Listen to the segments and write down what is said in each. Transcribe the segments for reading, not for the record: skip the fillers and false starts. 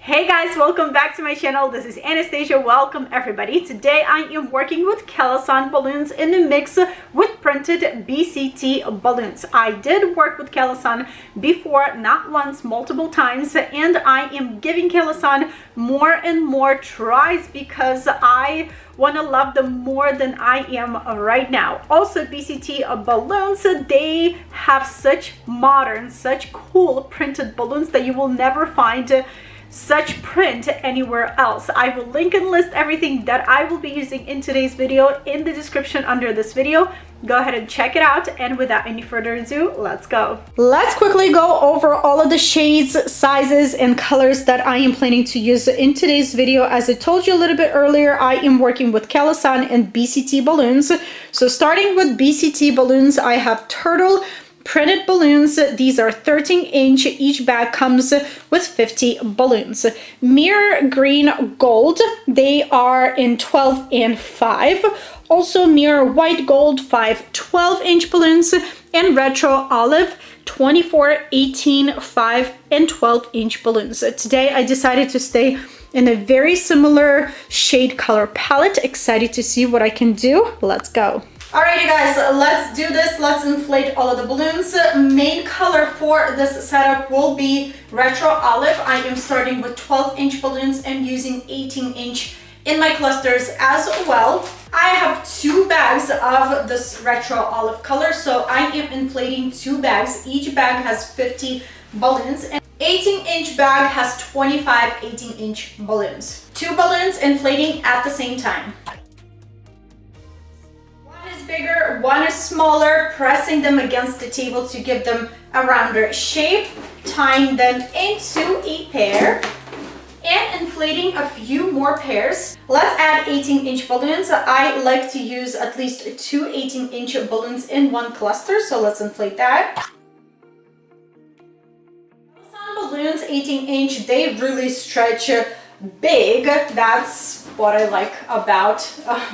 Hey guys, welcome back to my channel. This is Anastasia. Welcome everybody. Today I am working with Kalisan balloons in a mix with printed BCT balloons. I did work with Kalisan before, not once, multiple times, and I am giving Kalisan more and more tries because I want to love them more than I am right now. Also, BCT balloons, they have such modern, such cool printed balloons that you will never find such print anywhere else. I will link and list everything that I will be using in today's video in the description under this video. Go ahead and check it out, and without any further ado, let's go. Let's quickly go over all of the shades, sizes, and colors that I am planning to use in today's video. As I told you a little bit earlier, I am working with Kalisan and BCT balloons. So starting with BCT balloons, I have turtle printed balloons. These are 13-inch. Each bag comes with 50 balloons. Mirror green gold, they are in 12 and 5. Also mirror white gold, 5 12-inch balloons, and retro olive 24, 18, 5, and 12-inch balloons. Today I decided to stay in a very similar shade color palette. Excited to see what I can do. Let's go. Alrighty guys, let's do this. Let's inflate all of the balloons. Main color for this setup will be retro olive. I am starting with 12-inch balloons and using 18-inch in my clusters as well. I have 2 bags of this retro olive color, so I am inflating 2 bags. Each bag has 50 balloons, and 18-inch bag has 25 18-inch balloons. 2 balloons inflating at the same time. Bigger, one is smaller, pressing them against the table to give them a rounder shape, tying them into a pair, and inflating a few more pairs. Let's add 18-inch balloons. I like to use at least 2 18-inch balloons in one cluster, so let's inflate that. Some balloons, 18-inch, they really stretch big. That's what I like about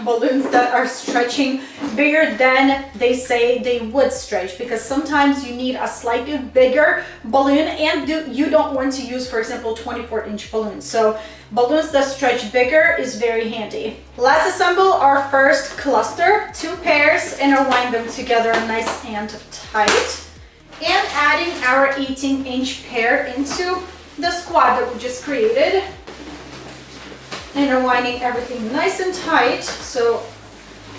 balloons that are stretching bigger than they say they would stretch, because sometimes you need a slightly bigger balloon and you don't want to use, for example, 24-inch balloons. So balloons that stretch bigger is very handy. Let's assemble our first cluster. 2 pairs, intertwine them together nice and tight, and adding our 18-inch pair into the squad that we just created. Intertwining everything nice and tight so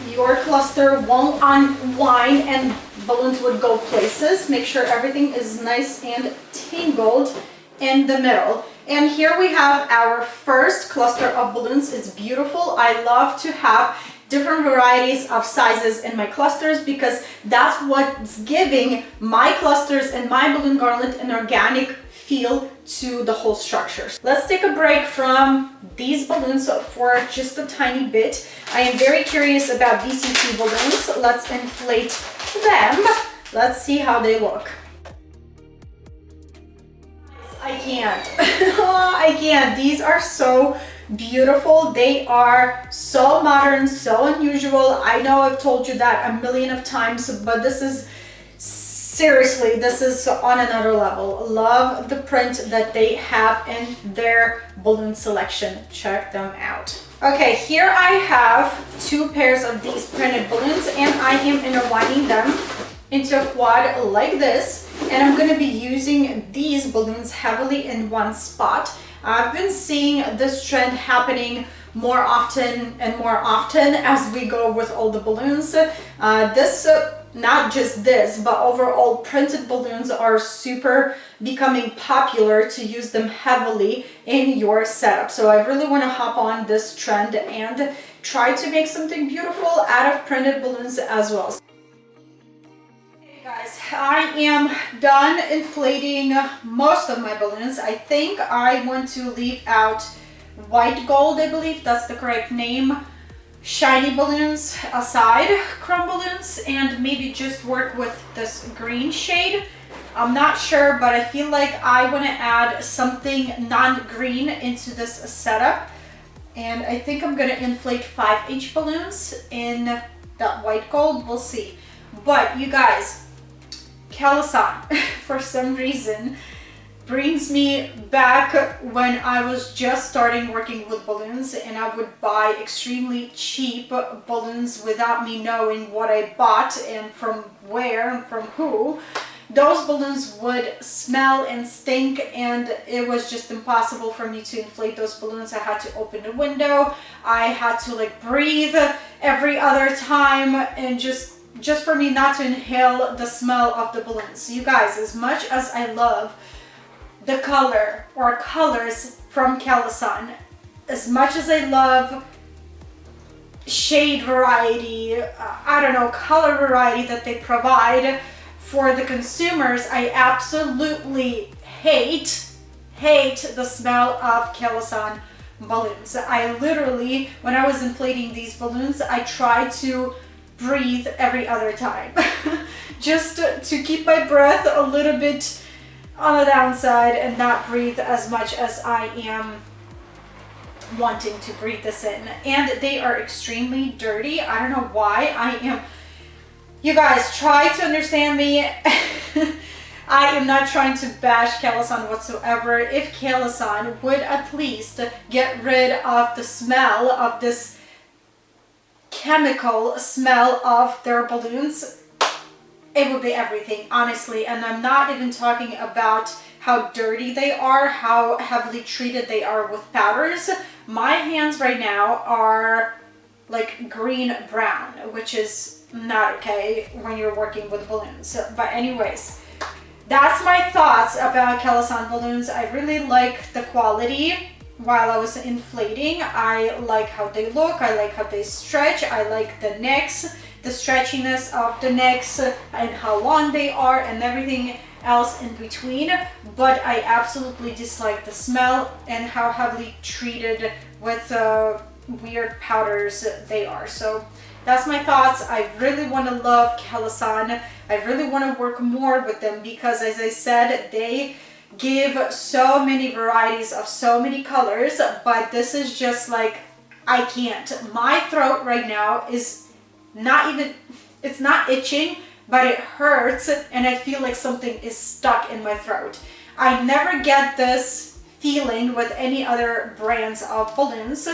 your cluster won't unwind and balloons would go places. Make sure everything is nice and tangled in the middle. And here we have our first cluster of balloons. It's beautiful. I love to have different varieties of sizes in my clusters because that's what's giving my clusters and my balloon garland an organic feel to the whole structure. Let's take a break from these balloons for just a tiny bit. I am very curious about BCT balloons. Let's inflate them. Let's see how they look. I can't. I can't. These are so beautiful. They are so modern, so unusual. I know I've told you that a million of times, but this is seriously, this is on another level. Love the print that they have in their balloon selection. Check them out. Okay, here I have 2 pairs of these printed balloons, and I am intertwining them into a quad like this. And I'm going to be using these balloons heavily in one spot. I've been seeing this trend happening more often and more often as we go with all the balloons. Not just this, but overall printed balloons are super becoming popular to use them heavily in your setup. So I really want to hop on this trend and try to make something beautiful out of printed balloons as well. Okay guys, I am done inflating most of my balloons. I think I want to leave out white gold, I believe that's the correct name, shiny balloons aside, chrome balloons, and maybe just work with this green shade. I'm not sure, but I feel like I want to add something non-green into this setup, and I think I'm going to inflate 5-inch balloons in that white gold. We'll see. But you guys, Kalisan, for some reason, brings me back when I was just starting working with balloons, and I would buy extremely cheap balloons without me knowing what I bought and from where and from who. Those balloons would smell and stink, and it was just impossible for me to inflate those balloons. I had to open the window, I had to like breathe every other time, and just for me not to inhale the smell of the balloons. So you guys, as much as I love the color or colors from Kalisan, as much as I love shade variety, I don't know, color variety that they provide for the consumers, I absolutely hate the smell of Kalisan balloons. I literally, when I was inflating these balloons, I tried to breathe every other time just to keep my breath a little bit on the downside and not breathe as much as I am wanting to breathe this in. And they are extremely dirty. I don't know why. You guys, try to understand me. I am not trying to bash Kalisan whatsoever. If Kalisan would at least get rid of the smell of this chemical smell of their balloons, it would be everything, honestly. And I'm not even talking about how dirty they are, how heavily treated they are with powders. My hands right now are like green-brown, which is not okay when you're working with balloons. But anyways, that's my thoughts about Kalisan balloons. I really like the quality while I was inflating. I like how they look, I like how they stretch, I like the necks, the stretchiness of the necks and how long they are and everything else in between. But I absolutely dislike the smell and how heavily treated with weird powders they are. So that's my thoughts. I really want to love Kalisan. I really want to work more with them because, as I said, they give so many varieties of so many colors, but this is just like, I can't. My throat right now is not even, it's not itching, but it hurts and I feel like something is stuck in my throat. I never get this feeling with any other brands of balloons,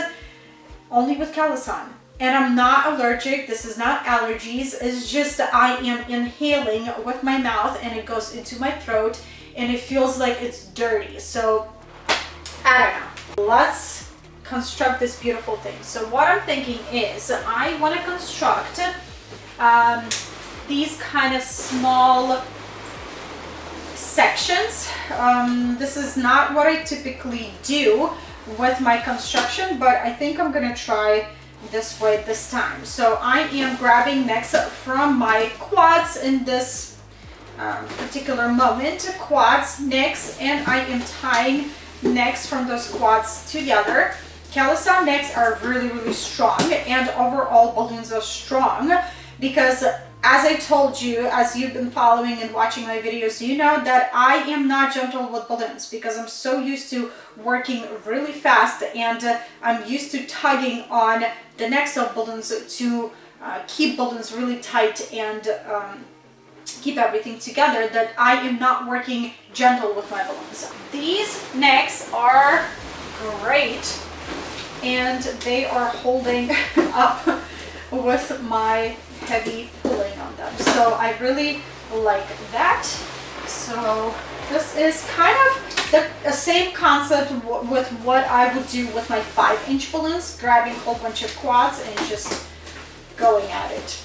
only with Kalisan. And I'm not allergic, this is not allergies, it's just I am inhaling with my mouth and it goes into my throat and it feels like it's dirty. So, I don't know. Let's construct this beautiful thing. So what I'm thinking is I want to construct these kind of small sections. This is not what I typically do with my construction, but I think I'm going to try this way this time. So I am grabbing next from my quads in this particular moment, quads, necks, and I am tying necks from those quads together. Kalisan necks are really strong, and overall balloons are strong because, as I told you, as you've been following and watching my videos, you know that I am not gentle with balloons because I'm so used to working really fast and I'm used to tugging on the necks of balloons to keep balloons really tight and keep everything together, that I am not working gentle with my balloons. These necks are great and they are holding up with my heavy pulling on them. So I really like that. So this is kind of the same concept with what I would do with my 5-inch balloons, grabbing a whole bunch of quads and just going at it.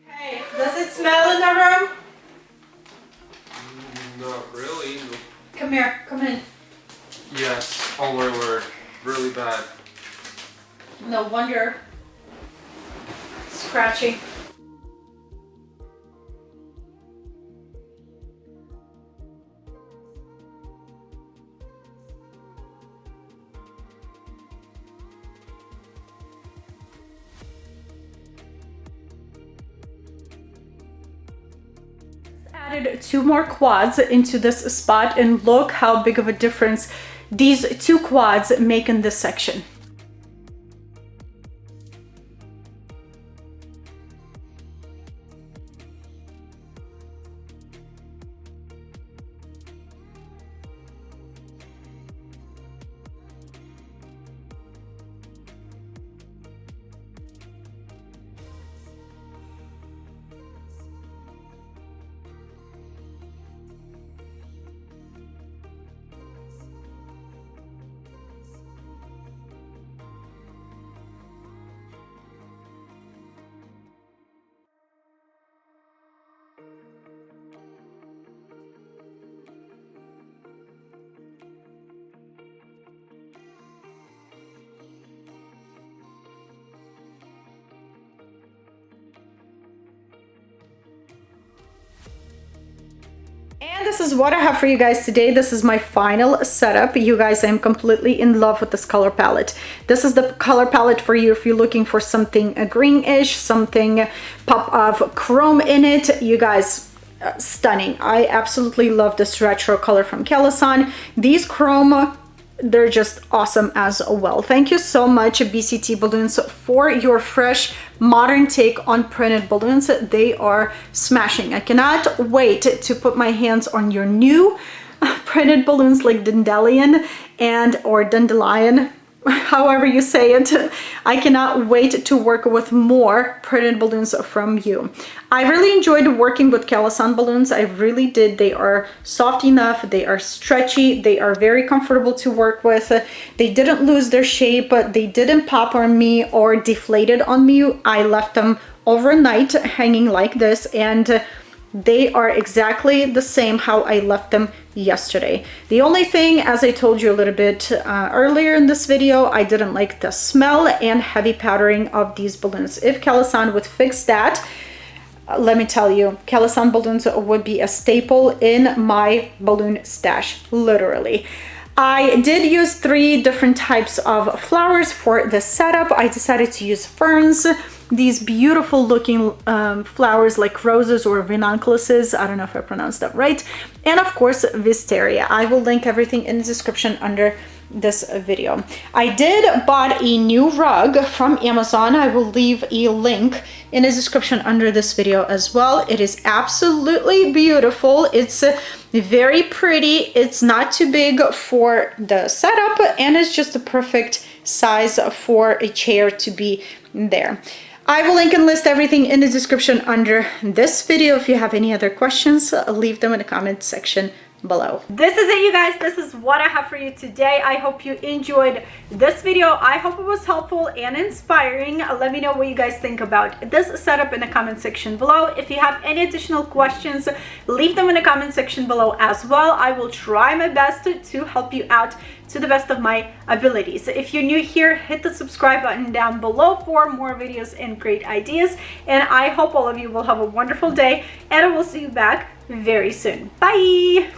Hey, does it smell in the room? Not really. Come here, come in. Yes, all over. Really bad. No wonder. Scratching. Added 2 more quads into this spot and look how big of a difference these two quads make in this section. And this is what I have for you guys today. This is my final setup. You guys, I'm completely in love with this color palette. This is the color palette for you if you're looking for something greenish, something pop of chrome in it. You guys, stunning. I absolutely love this retro color from Kalisan. These chrome, they're just awesome as well. Thank you so much, BCT Balloons, for your fresh modern take on printed balloons. They are smashing. I cannot wait to put my hands on your new printed balloons like Dandelion or Dandelion, however you say it. I cannot wait to work with more printed balloons from you. I really enjoyed working with Kalisan balloons. I really did. They are soft enough, they are stretchy, they are very comfortable to work with. They didn't lose their shape, they didn't pop on me or deflated on me. I left them overnight hanging like this, and they are exactly the same how I left them yesterday. The only thing, as I told you a little bit earlier in this video, I didn't like the smell and heavy powdering of these balloons. If Kalisan would fix that, let me tell you, Kalisan balloons would be a staple in my balloon stash, literally. I did use 3 different types of flowers for the setup. I decided to use ferns, these beautiful looking flowers like roses or ranunculuses. I don't know if I pronounced that right. And of course, wisteria. I will link everything in the description under this video. I did bought a new rug from Amazon. I will leave a link in the description under this video as well. It is absolutely beautiful. It's very pretty. It's not too big for the setup, and it's just the perfect size for a chair to be there. I will link and list everything in the description under this video. If you have any other questions, leave them in the comment section below. This is it, you guys. This is what I have for you today. I hope you enjoyed this video. I hope it was helpful and inspiring. Let me know what you guys think about this setup in the comment section below. If you have any additional questions, leave them in the comment section below as well. I will try my best to help you out to the best of my abilities. If you're new here, hit the subscribe button down below for more videos and great ideas. And I hope all of you will have a wonderful day, and I will see you back very soon. Bye!